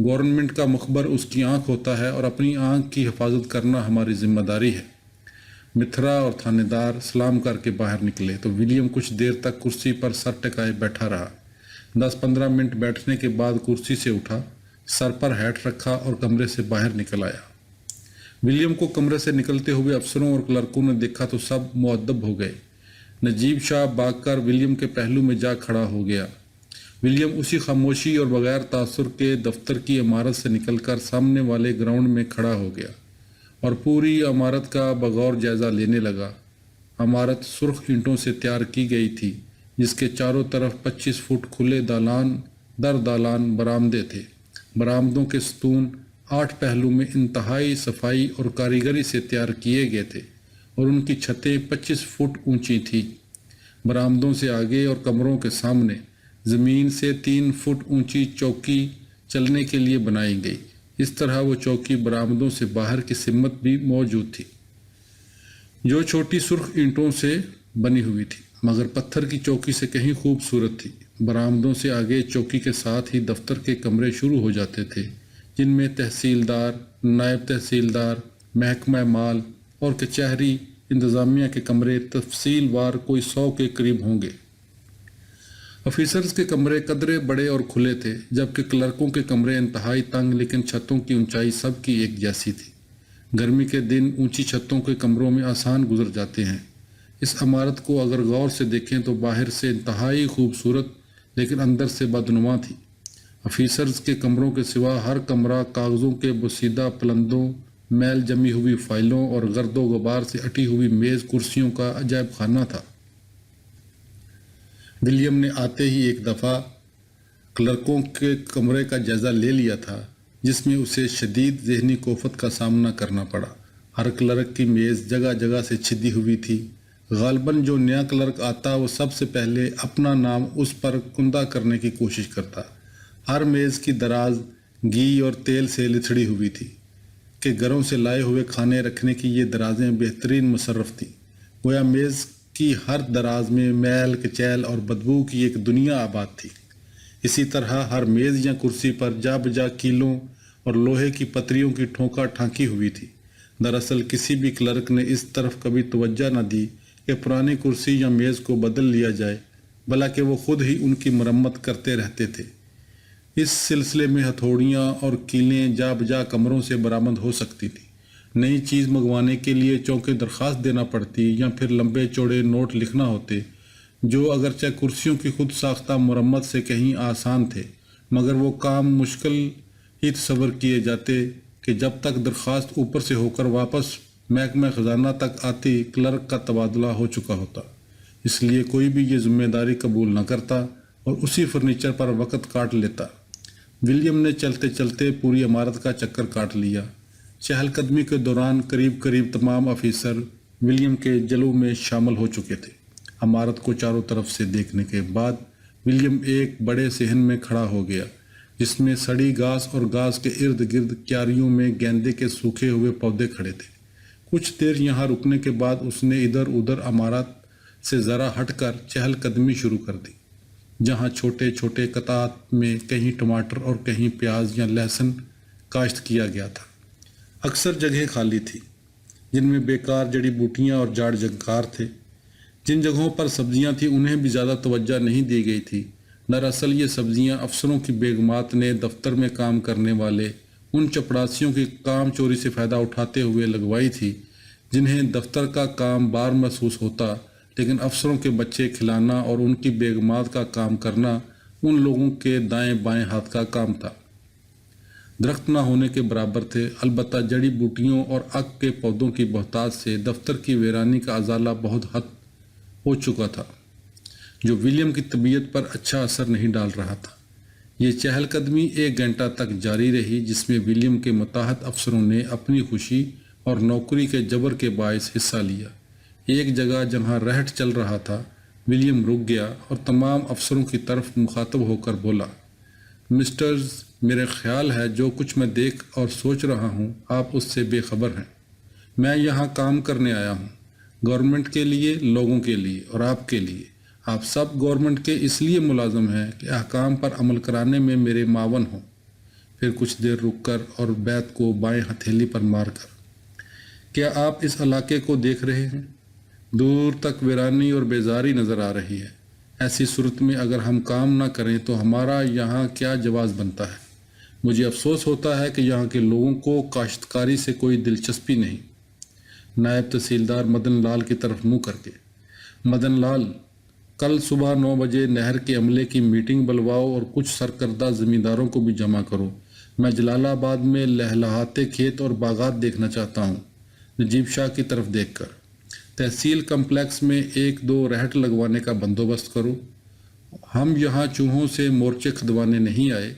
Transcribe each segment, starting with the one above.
Government کا مخبر اس کی آنکھ ہوتا ہے اور اپنی آنکھ کی حفاظت کرنا ہماری ذمہ داری ہے۔ متھرا اور تھانے دار سلام کر کے باہر نکلے تو ولیم کچھ دیر تک کرسی پر سر ٹکائے بیٹھا رہا۔ 10-15 منٹ بیٹھنے کے بعد کرسی سے اٹھا، سر پر ہیٹ رکھا اور کمرے سے باہر نکل آیا۔ ولیم کو کمرے سے نکلتے ہوئے افسروں اور کلرکوں نے دیکھا تو سب مؤدب ہو گئے۔ نجیب شاہ بھاگ کر ولیم کے پہلو میں جا کھڑا ہو گیا۔ ولیم اسی خاموشی اور بغیر تاثر کے دفتر کی عمارت سے نکل کر سامنے والے گراؤنڈ میں کھڑا ہو گیا اور پوری عمارت کا بغور جائزہ لینے لگا۔ عمارت سرخ اینٹوں سے تیار کی گئی تھی، جس کے چاروں طرف 25 فٹ کھلے دالان در دالان برآمدے تھے۔ برآمدوں کے ستون 8 پہلو میں انتہائی صفائی اور کاریگری سے تیار کیے گئے تھے اور ان کی چھتیں 25 فٹ اونچی تھیں۔ برآمدوں سے آگے اور کمروں کے سامنے زمین سے 3 فٹ اونچی چوکی چلنے کے لیے بنائی گئی۔ اس طرح وہ چوکی برآمدوں سے باہر کی سمت بھی موجود تھی، جو چھوٹی سرخ اینٹوں سے بنی ہوئی تھی مگر پتھر کی چوکی سے کہیں خوبصورت تھی۔ برآمدوں سے آگے چوکی کے ساتھ ہی دفتر کے کمرے شروع ہو جاتے تھے، جن میں تحصیلدار، نائب تحصیلدار، محکمہ مال اور کچہری انتظامیہ کے کمرے تفصیل وار کوئی 100 کے قریب ہوں گے۔ آفیسرز کے کمرے قدرے بڑے اور کھلے تھے، جبکہ کلرکوں کے کمرے انتہائی تنگ لیکن چھتوں کی اونچائی سب کی ایک جیسی تھی۔ گرمی کے دن اونچی چھتوں کے کمروں میں آسان گزر جاتے ہیں۔ اس عمارت کو اگر غور سے دیکھیں تو باہر سے انتہائی خوبصورت لیکن اندر سے بدنما تھی۔ آفیسرز کے کمروں کے سوا ہر کمرہ کاغذوں کے بوسیدہ پلندوں، میل جمی ہوئی فائلوں اور گرد و غبار سے اٹی ہوئی میز کرسیوں کا عجائب خانہ تھا۔ ولیم نے آتے ہی ایک دفعہ کلرکوں کے کمرے کا جائزہ لے لیا تھا، جس میں اسے شدید ذہنی کوفت کا سامنا کرنا پڑا۔ ہر کلرک کی میز جگہ جگہ سے چھدی ہوئی تھی۔ غالباً جو نیا کلرک آتا وہ سب سے پہلے اپنا نام اس پر کندہ کرنے کی کوشش کرتا۔ ہر میز کی دراز گھی اور تیل سے لتھڑی ہوئی تھی کہ گھروں سے لائے ہوئے کھانے رکھنے کی یہ درازیں بہترین مصرف تھیں۔ گویا میز کی ہر دراز میں میل، کچیل اور بدبو کی ایک دنیا آباد تھی۔ اسی طرح ہر میز یا کرسی پر جا بجا کیلوں اور لوہے کی پتریوں کی ٹھونکا ٹھانکی ہوئی تھی۔ دراصل کسی بھی کلرک نے اس طرف کبھی توجہ نہ دی کہ پرانی کرسی یا میز کو بدل لیا جائے، بلکہ وہ خود ہی ان کی مرمت کرتے رہتے تھے۔ اس سلسلے میں ہتھوڑیاں اور کیلیں جا بجا کمروں سے برآمد ہو سکتی تھیں۔ نئی چیز منگوانے کے لیے چونکہ درخواست دینا پڑتی یا پھر لمبے چوڑے نوٹ لکھنا ہوتے، جو اگرچہ کرسیوں کی خود ساختہ مرمت سے کہیں آسان تھے، مگر وہ کام مشکل ہی تصور کیے جاتے کہ جب تک درخواست اوپر سے ہو کر واپس محکمہ خزانہ تک آتی کلرک کا تبادلہ ہو چکا ہوتا۔ اس لیے کوئی بھی یہ ذمہ داری قبول نہ کرتا اور اسی فرنیچر پر وقت کاٹ لیتا۔ ولیم نے چلتے چلتے پوری عمارت کا چکر کاٹ لیا۔ چہل قدمی کے دوران قریب تمام آفیسر ولیم کے جلوہ میں شامل ہو چکے تھے۔ عمارت کو چاروں طرف سے دیکھنے کے بعد ولیم ایک بڑے صحن میں کھڑا ہو گیا، جس میں سڑی گھاس اور گھاس کے ارد گرد کیاریوں میں گیندے کے سوکھے ہوئے پودے کھڑے تھے۔ کچھ دیر یہاں رکنے کے بعد اس نے ادھر ادھر عمارت سے ذرا ہٹ کر چہل قدمی شروع کر دی، جہاں چھوٹے چھوٹے قطعات میں کہیں ٹماٹر اور کہیں پیاز یا لہسن کاشت کیا گیا تھا۔ اکثر جگہیں خالی تھیں، جن میں بیکار جڑی بوٹیاں اور جاڑ جنکار تھے۔ جن جگہوں پر سبزیاں تھیں انہیں بھی زیادہ توجہ نہیں دی گئی تھی۔ دراصل یہ سبزیاں افسروں کی بیگمات نے دفتر میں کام کرنے والے ان چپڑاسیوں کی کام چوری سے فائدہ اٹھاتے ہوئے لگوائی تھی، جنہیں دفتر کا کام بار محسوس ہوتا، لیکن افسروں کے بچے کھلانا اور ان کی بیگمات کا کام کرنا ان لوگوں کے دائیں بائیں ہاتھ کا کام تھا۔ درخت نہ ہونے کے برابر تھے، البتہ جڑی بوٹیوں اور اک کے پودوں کی بہتات سے دفتر کی ویرانی کا ازالہ بہت حد ہو چکا تھا، جو ولیم کی طبیعت پر اچھا اثر نہیں ڈال رہا تھا۔ یہ چہل قدمی 1 گھنٹہ تک جاری رہی، جس میں ولیم کے متحد افسروں نے اپنی خوشی اور نوکری کے جبر کے باعث حصہ لیا۔ ایک جگہ جہاں رہٹ چل رہا تھا، ولیم رک گیا اور تمام افسروں کی طرف مخاطب ہو کر بولا، مسٹرز، میرے خیال ہے جو کچھ میں دیکھ اور سوچ رہا ہوں آپ اس سے بے خبر ہیں۔ میں یہاں کام کرنے آیا ہوں، گورنمنٹ کے لیے، لوگوں کے لیے اور آپ کے لیے۔ آپ سب گورنمنٹ کے اس لیے ملازم ہیں کہ احکام پر عمل کرانے میں میرے معاون ہوں۔ پھر کچھ دیر رک کر اور بیت کو بائیں ہتھیلی پر مار کر، کیا آپ اس علاقے کو دیکھ رہے ہیں؟ دور تک ویرانی اور بیزاری نظر آ رہی ہے۔ ایسی صورت میں اگر ہم کام نہ کریں تو ہمارا یہاں کیا جواز بنتا ہے؟ مجھے افسوس ہوتا ہے کہ یہاں کے لوگوں کو کاشتکاری سے کوئی دلچسپی نہیں۔ نائب تحصیلدار مدن لال کی طرف منہ کر کے، مدن لال، کل صبح 9 بجے نہر کے عملے کی میٹنگ بلواؤ اور کچھ سرکردہ زمینداروں کو بھی جمع کرو۔ میں جلال آباد میں لہلہاتے کھیت اور باغات دیکھنا چاہتا ہوں۔ نجیب شاہ کی طرف دیکھ کر، تحصیل کمپلیکس میں 1-2 رہٹ لگوانے کا بندوبست کرو۔ ہم یہاں چوہوں سے مورچے کھدوانے نہیں آئے۔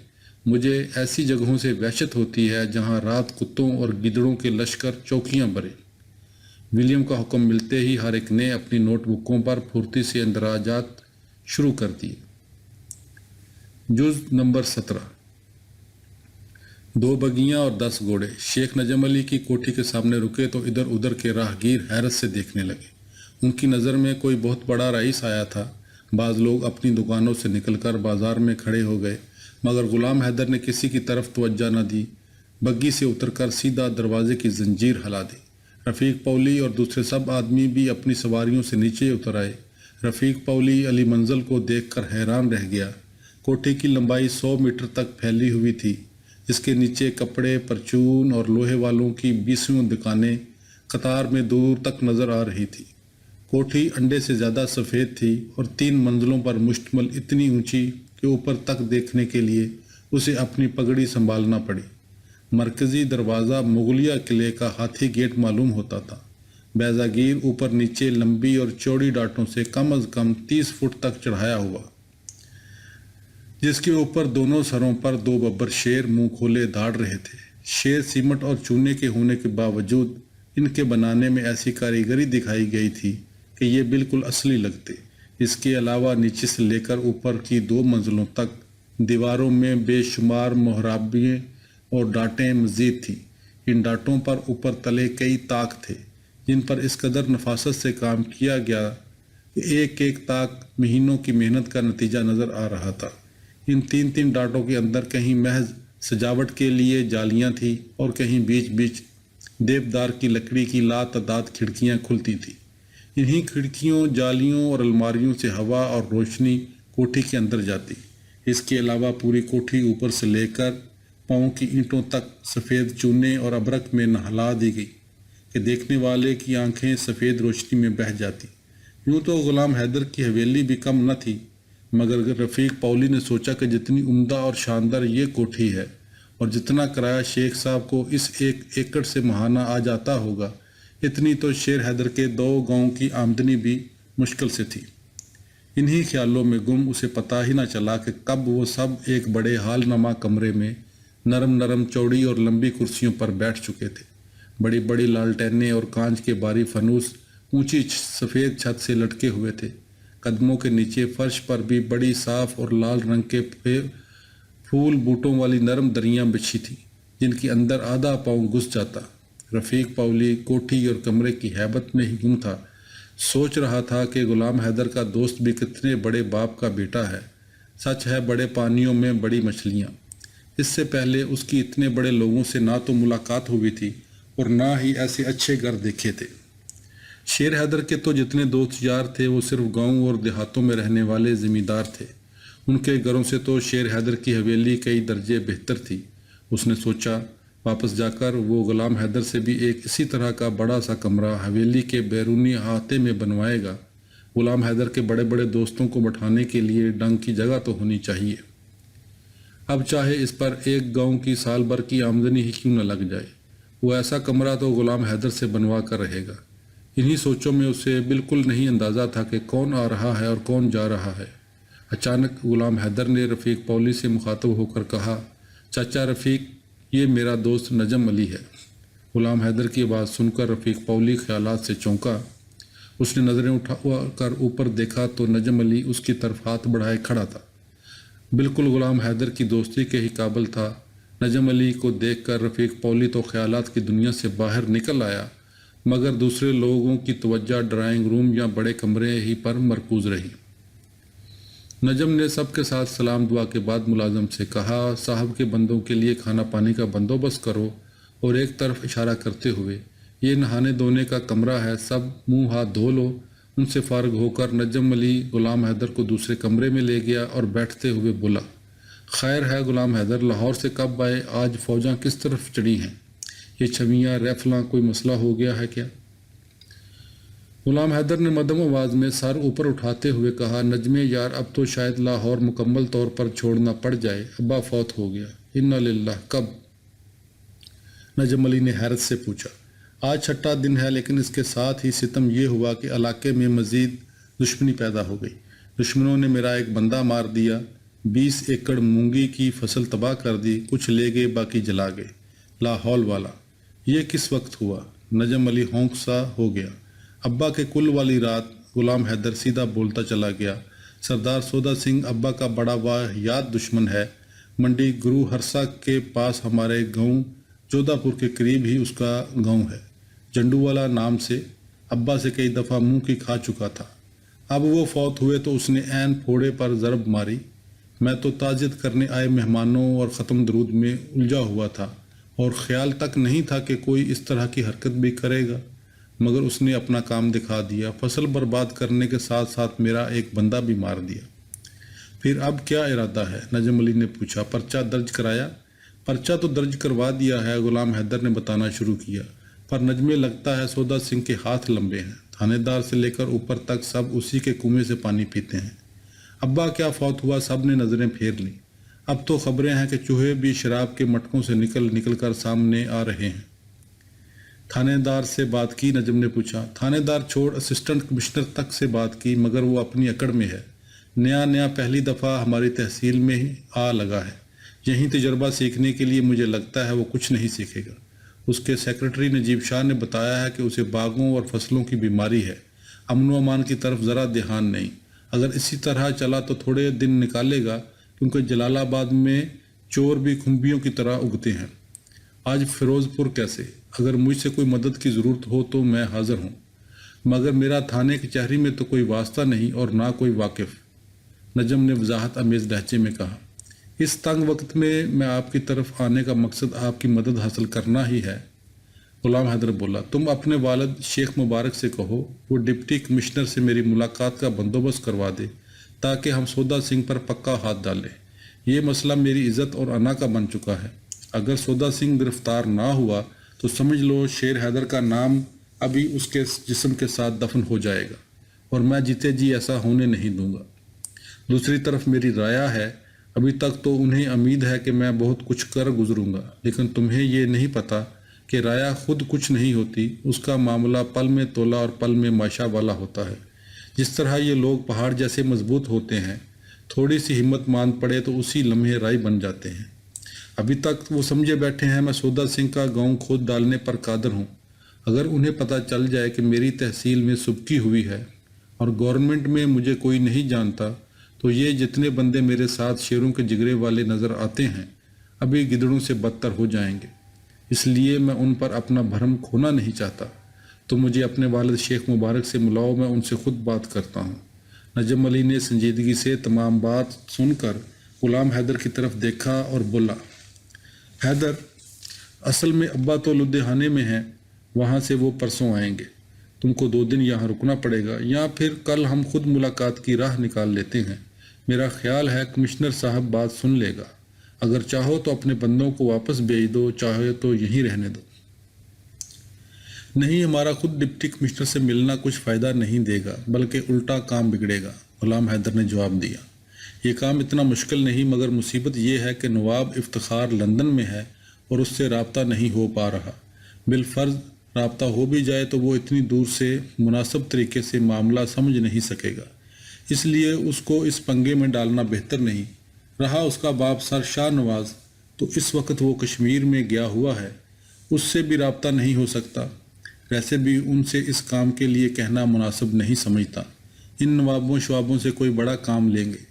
مجھے ایسی جگہوں سے وحشت ہوتی ہے جہاں رات کتوں اور گدڑوں کے لشکر چوکیاں برے۔ ولیم کا حکم ملتے ہی ہر ایک نے اپنی نوٹ بکوں پر پھرتی سے اندراجات شروع کر دیے۔ جز نمبر 17، 2 بگیاں اور 10 گھوڑے۔ شیخ نجم علی کی کوٹھی کے سامنے رکے تو ادھر ادھر کے راہگیر حیرت سے دیکھنے لگے۔ ان کی نظر میں کوئی بہت بڑا رئیس آیا تھا۔ بعض لوگ اپنی دکانوں سے نکل کر بازار میں کھڑے ہو گئے، مگر غلام حیدر نے کسی کی طرف توجہ نہ دی۔ بگی سے اتر کر سیدھا دروازے کی زنجیر ہلا دی۔ رفیق پولی اور دوسرے سب آدمی بھی اپنی سواریوں سے نیچے اتر آئے۔ رفیق پولی علی منزل کو دیکھ کر حیران رہ گیا۔ کوٹھی کی لمبائی 100 میٹر تک پھیلی ہوئی تھی۔ اس کے نیچے کپڑے، پرچون اور لوہے والوں کی 20 دکانیں قطار میں دور تک نظر آ رہی تھی۔ کوٹھی انڈے سے زیادہ سفید تھی اور 3 منزلوں پر مشتمل، اتنی اونچی کہ اوپر تک دیکھنے کے لیے اسے اپنی پگڑی سنبھالنا پڑی۔ مرکزی دروازہ مغلیہ قلعے کا ہاتھی گیٹ معلوم ہوتا تھا۔ بیضہ گیر اوپر نیچے لمبی اور چوڑی ڈاٹوں سے کم از کم 30 فٹ تک چڑھایا ہوا، جس کے اوپر دونوں سروں پر 2 ببر شیر منہ کھولے دھاڑ رہے تھے۔ شیر سیمٹ اور چونے کے ہونے کے باوجود ان کے بنانے میں ایسی کاریگری دکھائی گئی تھی کہ یہ بالکل اصلی لگتے۔ اس کے علاوہ نیچے سے لے کر اوپر کی 2 منزلوں تک دیواروں میں بے شمار محرابیاں اور ڈانٹیں مزید تھیں۔ ان ڈانٹوں پر اوپر تلے کئی طاق تھے جن پر اس قدر نفاست سے کام کیا گیا کہ ایک ایک طاق مہینوں کی محنت کا نتیجہ نظر آ رہا تھا۔ ان 3 ڈانٹوں کے اندر کہیں محض سجاوٹ کے لیے جالیاں تھیں اور کہیں بیچ بیچ دیودار کی لکڑی کی لاتعداد کھڑکیاں کھلتی تھیں۔ انہی کھڑکیوں، جالیوں اور الماریوں سے ہوا اور روشنی کوٹھی کے اندر جاتی۔ اس کے علاوہ پوری کوٹھی اوپر سے لے کر پاؤں کی اینٹوں تک سفید چونے اور ابرک میں نہلا دی گئی کہ دیکھنے والے کی آنکھیں سفید روشنی میں بہہ جاتی۔ یوں تو غلام حیدر کی حویلی بھی کم نہ تھی، مگر رفیق پولی نے سوچا کہ جتنی عمدہ اور شاندار یہ کوٹھی ہے اور جتنا کرایہ شیخ صاحب کو اس 1 ایکڑ سے ماہانہ آ جاتا ہوگا، اتنی تو شیر حیدر کے 2 گاؤں کی آمدنی بھی مشکل سے تھی۔ انہی خیالوں میں گم اسے پتہ ہی نہ چلا کہ کب وہ سب ایک بڑے ہال نما کمرے میں نرم چوڑی اور لمبی کرسیوں پر بیٹھ چکے تھے۔ بڑی بڑی لالٹینیں اور کانچ کے باری فانوس اونچی سفید چھت سے لٹکے ہوئے تھے۔ قدموں کے نیچے فرش پر بھی بڑی صاف اور لال رنگ کے پھول بوٹوں والی نرم دریاں بچھی تھیں جن کے اندر آدھا پاؤں گھس جاتا۔ رفیق پولی کوٹھی اور کمرے کی ہیبت میں ہی گم تھا۔ سوچ رہا تھا کہ غلام حیدر کا دوست بھی کتنے بڑے باپ کا بیٹا ہے۔ سچ ہے، بڑے پانیوں میں بڑی مچھلیاں۔ اس سے پہلے اس کی اتنے بڑے لوگوں سے نہ تو ملاقات ہوئی تھی اور نہ ہی ایسے اچھے گھر دیکھے تھے۔ شیر حیدر کے تو جتنے دوست یار تھے وہ صرف گاؤں اور دیہاتوں میں رہنے والے زمیندار تھے۔ ان کے گھروں سے تو شیر حیدر کی حویلی کئی درجے بہتر تھی۔ اس نے سوچا واپس جا کر وہ غلام حیدر سے بھی ایک اسی طرح کا بڑا سا کمرہ حویلی کے بیرونی احاطے میں بنوائے گا۔ غلام حیدر کے بڑے بڑے دوستوں کو بٹھانے کے لیے ڈنگ کی جگہ تو ہونی چاہیے۔ اب چاہے اس پر 1 گاؤں کی سال بھر کی آمدنی ہی کیوں نہ لگ جائے، وہ ایسا کمرہ تو غلام حیدر سے بنوا کر رہے گا۔ انہی سوچوں میں اسے بالکل نہیں اندازہ تھا کہ کون آ رہا ہے اور کون جا رہا ہے۔ اچانک غلام حیدر نے رفیق پولی سے مخاطب ہو کر کہا، چاچا رفیق، یہ میرا دوست نجم علی ہے۔ غلام حیدر کی آواز سن کر رفیق پولی خیالات سے چونکا۔ اس نے نظریں اٹھا کر اوپر دیکھا تو نجم علی اس کی طرف ہاتھ بڑھائے کھڑا تھا، بالکل غلام حیدر کی دوستی کے ہی قابل تھا۔ نجم علی کو دیکھ کر رفیق پولی تو خیالات کی دنیا سے باہر نکل آیا، مگر دوسرے لوگوں کی توجہ ڈرائنگ روم یا بڑے کمرے ہی پر مرکوز رہی۔ نجم نے سب کے ساتھ سلام دعا کے بعد ملازم سے کہا، صاحب کے بندوں کے لیے کھانا پانی کا بندوبست کرو، اور ایک طرف اشارہ کرتے ہوئے، یہ نہانے دھونے کا کمرہ ہے، سب منہ ہاتھ دھو لو۔ ان سے فارغ ہو کر نجم علی غلام حیدر کو دوسرے کمرے میں لے گیا اور بیٹھتے ہوئے بولا، خیر ہے غلام حیدر، لاہور سے کب آئے؟ آج فوجاں کس طرف چڑھی ہیں؟ یہ چھویاں ریفلاں کوئی مسئلہ ہو گیا ہے کیا؟ غلام حیدر نے مدھم آواز میں سر اوپر اٹھاتے ہوئے کہا، نجمے یار، اب تو شاید لاہور مکمل طور پر چھوڑنا پڑ جائے، ابا فوت ہو گیا۔ انا للہ، کب؟ نجم علی نے حیرت سے پوچھا۔ آج چھٹا دن ہے، لیکن اس کے ساتھ ہی ستم یہ ہوا کہ علاقے میں مزید دشمنی پیدا ہو گئی۔ دشمنوں نے میرا ایک بندہ مار دیا، 20 ایکڑ مونگی کی فصل تباہ کر دی، کچھ لے گئے باقی جلا گئے۔ لا حول والا، یہ کس وقت ہوا؟ نجم علی ہونک سا ہو گیا۔ ابا کے کل والی رات۔ غلام حیدر سیدھا بولتا چلا گیا، سردار سودا سنگھ ابا کا بڑا واہیات دشمن ہے۔ منڈی گرو ہرسا کے پاس ہمارے گاؤں جودھا پور کے قریب ہی اس کا گاؤں ہے، جنڈو والا نام سے۔ ابا سے کئی دفعہ منہ کی کھا چکا تھا، اب وہ فوت ہوئے تو اس نے عین پھوڑے پر ضرب ماری۔ میں تو تعزیت کرنے آئے مہمانوں اور ختم درود میں الجھا ہوا تھا، اور خیال تک نہیں تھا کہ کوئی اس طرح کی حرکت بھی کرے گا، مگر اس نے اپنا کام دکھا دیا، فصل برباد کرنے کے ساتھ ساتھ میرا ایک بندہ بھی مار دیا۔ پھر اب کیا ارادہ ہے؟ نجم علی نے پوچھا۔ پرچہ درج کرایا؟ پرچہ تو درج کروا دیا ہے، غلام حیدر نے بتانا شروع کیا، پر نجمے لگتا ہے سودا سنگھ کے ہاتھ لمبے ہیں، تھانے دار سے لے کر اوپر تک سب اسی کے کنویں سے پانی پیتے ہیں۔ ابا کیا فوت ہوا؟ سب نے نظریں پھیر لیں۔ اب تو خبریں ہیں کہ چوہے بھی شراب کے مٹکوں سے نکل کر سامنے آ رہے ہیں۔ تھانے دار سے بات کی؟ نجم نے پوچھا۔ تھانے دار چھوڑ اسسٹنٹ کمشنر تک سے بات کی، مگر وہ اپنی اکڑ میں ہے، نیا پہلی دفعہ ہماری تحصیل میں ہی آ لگا ہے، یہیں تجربہ سیکھنے کے لیے مجھے لگتا ہے وہ کچھ نہیں سیکھے گا۔ اس کے سیکرٹری نجیب شاہ نے بتایا ہے کہ اسے باغوں اور فصلوں کی بیماری ہے، امن و امان کی طرف ذرا دھیان نہیں، اگر اسی طرح چلا تو تھوڑے دن نکالے گا، کیونکہ جلال آباد میں چور بھی کھمبیوں کی طرح اگتے ہیں۔ آج فیروز پور کیسے؟ اگر مجھ سے کوئی مدد کی ضرورت ہو تو میں حاضر ہوں، مگر میرا تھانے کچہری میں تو کوئی واسطہ نہیں اور نہ کوئی واقف، نجم نے وضاحت آمیز لہجے میں کہا۔ اس تنگ وقت میں آپ کی طرف آنے کا مقصد آپ کی مدد حاصل کرنا ہی ہے، غلام حیدر بولا۔ تم اپنے والد شیخ مبارک سے کہو وہ ڈپٹی کمشنر سے میری ملاقات کا بندوبست کروا دے، تاکہ ہم سودا سنگھ پر پکا ہاتھ ڈالیں۔ یہ مسئلہ میری عزت اور انا کا بن چکا ہے، اگر سودا سنگھ گرفتار نہ ہوا تو سمجھ لو شیر حیدر کا نام ابھی اس کے جسم کے ساتھ دفن ہو جائے گا، اور میں جیتے جی ایسا ہونے نہیں دوں گا۔ دوسری طرف میری رایا ہے، ابھی تک تو انہیں امید ہے کہ میں بہت کچھ کر گزروں گا، لیکن تمہیں یہ نہیں پتہ کہ رایا خود کچھ نہیں ہوتی، اس کا معاملہ پل میں تولا اور پل میں ماشا والا ہوتا ہے۔ جس طرح یہ لوگ پہاڑ جیسے مضبوط ہوتے ہیں، تھوڑی سی ہمت مان پڑے تو اسی لمحے رائی بن جاتے ہیں۔ ابھی تک وہ سمجھے بیٹھے ہیں میں سودا سنگھ کا گاؤں کھود ڈالنے پر قادر ہوں، اگر انہیں پتہ چل جائے کہ میری تحصیل میں سبکی ہوئی ہے اور گورنمنٹ میں مجھے کوئی نہیں جانتا، تو یہ جتنے بندے میرے ساتھ شیروں کے جگرے والے نظر آتے ہیں ابھی گدڑوں سے بدتر ہو جائیں گے، اس لیے میں ان پر اپنا بھرم کھونا نہیں چاہتا۔ تو مجھے اپنے والد شیخ مبارک سے ملاؤ، میں ان سے خود بات کرتا ہوں۔ نجم علی نے سنجیدگی سے تمام بات سن کر غلام حیدر کی طرف دیکھا اور بولا، حیدر، اصل میں ابا تو لدھیانے میں ہیں، وہاں سے وہ پرسوں آئیں گے، تم کو 2 دن یہاں رکنا پڑے گا، یا پھر کل ہم خود ملاقات کی راہ نکال لیتے ہیں۔ میرا خیال ہے کمشنر صاحب بات سن لے گا، اگر چاہو تو اپنے بندوں کو واپس بھیج دو، چاہے تو یہیں رہنے دو۔ نہیں، ہمارا خود ڈپٹی کمشنر سے ملنا کچھ فائدہ نہیں دے گا، بلکہ الٹا کام بگڑے گا، غلام حیدر نے جواب دیا۔ یہ کام اتنا مشکل نہیں، مگر مصیبت یہ ہے کہ نواب افتخار لندن میں ہے اور اس سے رابطہ نہیں ہو پا رہا، بالفرض رابطہ ہو بھی جائے تو وہ اتنی دور سے مناسب طریقے سے معاملہ سمجھ نہیں سکے گا، اس لیے اس کو اس پنگے میں ڈالنا بہتر نہیں۔ رہا اس کا باپ سر شاہ نواز، تو اس وقت وہ کشمیر میں گیا ہوا ہے، اس سے بھی رابطہ نہیں ہو سکتا، ویسے بھی ان سے اس کام کے لیے کہنا مناسب نہیں سمجھتا، ان نوابوں شوابوں سے کوئی بڑا کام لیں گے۔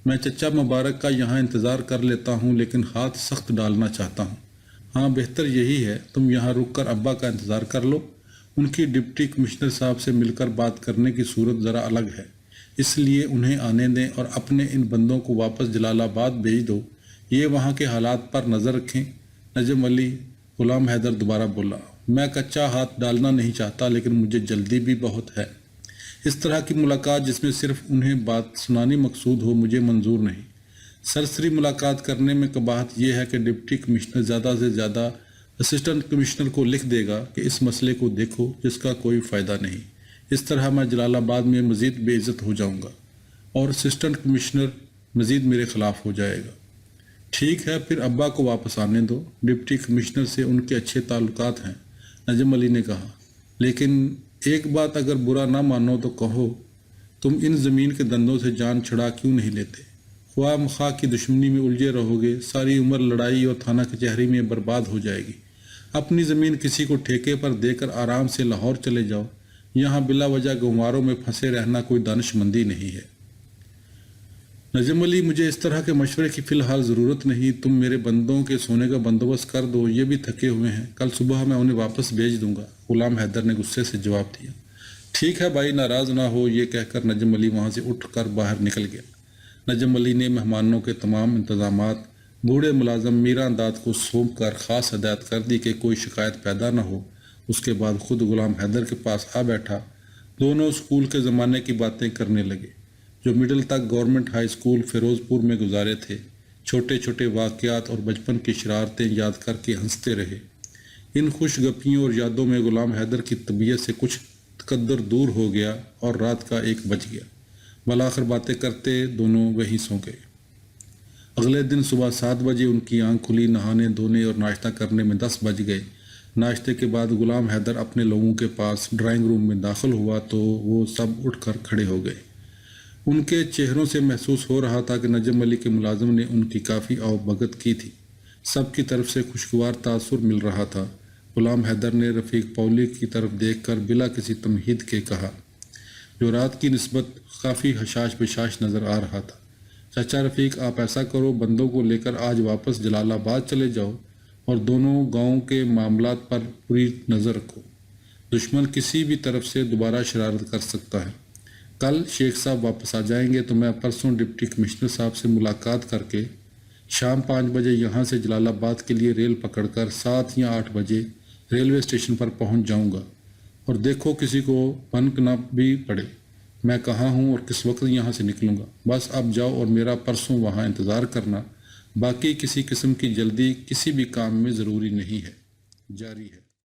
میں چچا مبارک کا یہاں انتظار کر لیتا ہوں، لیکن ہاتھ سخت ڈالنا چاہتا ہوں۔ ہاں، بہتر یہی ہے، تم یہاں رک کر ابا کا انتظار کر لو، ان کی ڈپٹی کمشنر صاحب سے مل کر بات کرنے کی صورت ذرا الگ ہے، اس لیے انہیں آنے دیں اور اپنے ان بندوں کو واپس جلال آباد بھیج دو، یہ وہاں کے حالات پر نظر رکھیں۔ نجم علی غلام حیدر دوبارہ بولا، میں کچا ہاتھ ڈالنا نہیں چاہتا لیکن مجھے جلدی بھی بہت ہے۔ اس طرح کی ملاقات جس میں صرف انہیں بات سنانی مقصود ہو مجھے منظور نہیں۔ سرسری ملاقات کرنے میں قباحت یہ ہے کہ ڈپٹی کمشنر زیادہ سے زیادہ اسسٹنٹ کمشنر کو لکھ دے گا کہ اس مسئلے کو دیکھو، جس کا کوئی فائدہ نہیں۔ اس طرح میں جلال آباد میں مزید بے عزت ہو جاؤں گا اور اسسٹنٹ کمشنر مزید میرے خلاف ہو جائے گا۔ ٹھیک ہے، پھر ابا کو واپس آنے دو، ڈپٹی کمشنر سے ان کے اچھے تعلقات ہیں، نجم علی نے کہا۔ لیکن ایک بات اگر برا نہ مانو تو کہو، تم ان زمین کے دندوں سے جان چھڑا کیوں نہیں لیتے؟ خواہ مخواہ کی دشمنی میں الجھے رہو گے، ساری عمر لڑائی اور تھانہ کچہری میں برباد ہو جائے گی۔ اپنی زمین کسی کو ٹھیکے پر دے کر آرام سے لاہور چلے جاؤ، یہاں بلا وجہ گنواروں میں پھنسے رہنا کوئی دانش مندی نہیں ہے۔ نجم علی، مجھے اس طرح کے مشورے کی فی الحال ضرورت نہیں، تم میرے بندوں کے سونے کا بندوبست کر دو، یہ بھی تھکے ہوئے ہیں، کل صبح میں انہیں واپس بھیج دوں گا، غلام حیدر نے غصے سے جواب دیا۔ ٹھیک ہے بھائی، ناراض نہ ہو، یہ کہہ کر نجم علی وہاں سے اٹھ کر باہر نکل گیا۔ نجم علی نے مہمانوں کے تمام انتظامات بوڑھے ملازم میراں داد کو سونپ کر خاص ہدایت کر دی کہ کوئی شکایت پیدا نہ ہو۔ اس کے بعد خود غلام حیدر کے پاس آ بیٹھا۔ دونوں اسکول کے زمانے کی باتیں کرنے لگے، جو مڈل تک گورنمنٹ ہائی اسکول فیروز پور میں گزارے تھے۔ چھوٹے چھوٹے واقعات اور بچپن کی شرارتیں یاد کر کے ہنستے رہے۔ ان خوش گپیوں اور یادوں میں غلام حیدر کی طبیعت سے کچھ تقدر دور ہو گیا اور رات کا 1 بج گیا۔ بالآخر باتیں کرتے دونوں وہیں سو گئے۔ اگلے دن صبح 7 بجے ان کی آنکھ کھلی، نہانے دھونے اور ناشتہ کرنے میں 10 بج گئے۔ ناشتے کے بعد غلام حیدر اپنے لوگوں کے پاس ڈرائنگ روم میں داخل ہوا تو وہ سب اٹھ کر کھڑے ہو گئے۔ ان کے چہروں سے محسوس ہو رہا تھا کہ نجم علی کے ملازم نے ان کی کافی آؤ بھگت کی تھی۔ سب کی طرف سے خوشگوار تاثر مل رہا تھا۔ غلام حیدر نے رفیق پولی کی طرف دیکھ کر بلا کسی تمہید کے کہا، جو رات کی نسبت کافی حشاش بشاش نظر آ رہا تھا، چچا رفیق، آپ ایسا کرو، بندوں کو لے کر آج واپس جلال آباد چلے جاؤ اور دونوں گاؤں کے معاملات پر پوری نظر رکھو۔ دشمن کسی بھی طرف سے دوبارہ شرارت کر سکتا ہے۔ کل شیخ صاحب واپس آ جائیں گے تو میں پرسوں ڈپٹی کمشنر صاحب سے ملاقات کر کے شام 5 بجے یہاں سے جلال آباد کے لیے ریل پکڑ کر 7 یا 8 بجے ریلوے اسٹیشن پر پہنچ جاؤں گا، اور دیکھو کسی کو بنک نہ بھی پڑے میں کہاں ہوں اور کس وقت یہاں سے نکلوں گا۔ بس اب جاؤ اور میرا پرسوں وہاں انتظار کرنا، باقی کسی قسم کی جلدی کسی بھی کام میں ضروری نہیں ہے۔ جاری ہے۔